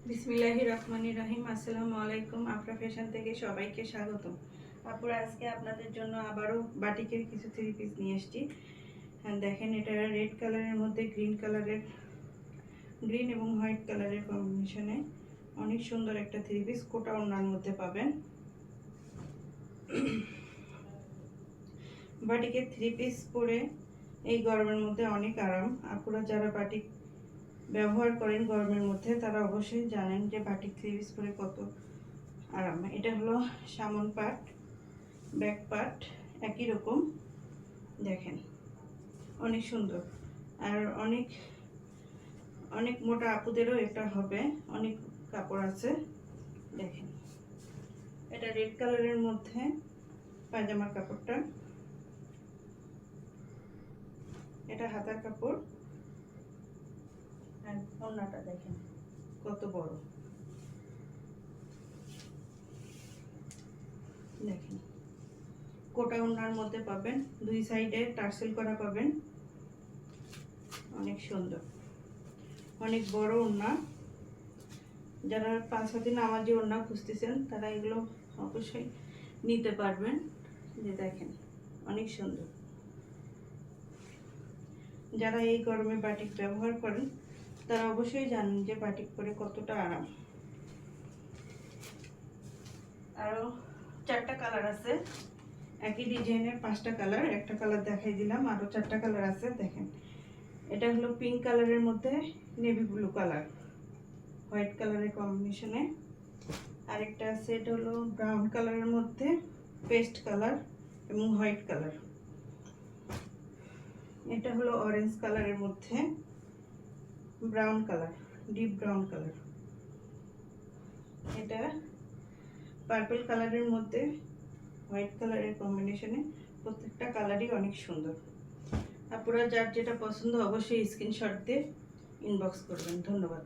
বিসমিল্লাহির রহমানির রহিম। আসসালামু আলাইকুম। আফরা ফ্যাশন থেকে সবাইকে স্বাগত। আপুরা, আজকে আপনাদের জন্য আবারও বাটিকের কিছু থ্রি পিস নিয়ে এসেছি। দেখেন, এটা রেড কালারের মধ্যে গ্রিন এবং হোয়াইট কালারের কম্বিনেশনে অনেক সুন্দর একটা থ্রি পিস, কোটা ওড়নার মধ্যে পাবেন। বাটিকের থ্রি পিস পরে এই গরমের মধ্যে অনেক আরাম। আপুরা যারা বাটিক ব্যবহার করেন গরমের মধ্যে, তারা অবশ্যই জানেন যে বাটিক থ্রি পিস পরে কত আরাম। এটা হলো সামন পাট, ব্যাক পাট একই রকম। দেখেন, অনেক সুন্দর আর অনেক অনেক মোটা আপুদেরও এটা হবে, অনেক কাপড় আছে। দেখেন, এটা রেড কালারের মধ্যে পায়জামার কাপড়টা, এটা হাতার কাপড়। আর ওড়নাটা দেখেন কত বড়। দেখেন, কোটা ওড়নার মধ্যে পাবেন, দুই সাইডে টার্সেল করা পাবেন। অনেক সুন্দর, অনেক বড় ওড়না। যারা 5 হাতে নামাজি ওড়না খুঁজতেছেন, তারা এগুলো অবশ্যই নিতে পারবেন। যে দেখেন, অনেক সুন্দর। যারা এই গরমে বাটিক ব্যবহার করেন, তারা অবশ্যই জানেন যে বাটিক পরে কতটা আরাম। আরও 4টা কালার আছে, একই ডিজাইনের 5টা কালার। একটা কালার দেখাই দিলাম, আরও 4টা কালার আছে। দেখেন, এটা হলো পিঙ্ক কালারের মধ্যে নেভি ব্লু কালার, হোয়াইট কালারের কম্বিনেশনে। আরেকটা আছে, এটা হলো ব্রাউন কালারের মধ্যে পেস্ট কালার এবং হোয়াইট কালার। এটা হলো অরেঞ্জ কালারের মধ্যে brown colour, deep brown colour. এটা পার্পল কালারের মধ্যে হোয়াইট কালারের কম্বিনেশনে। প্রত্যেকটা কালারই অনেক সুন্দর। আপনারা যার যেটা পছন্দ অবশ্যই স্ক্রিনশট দিয়ে ইনবক্স করবেন। ধন্যবাদ।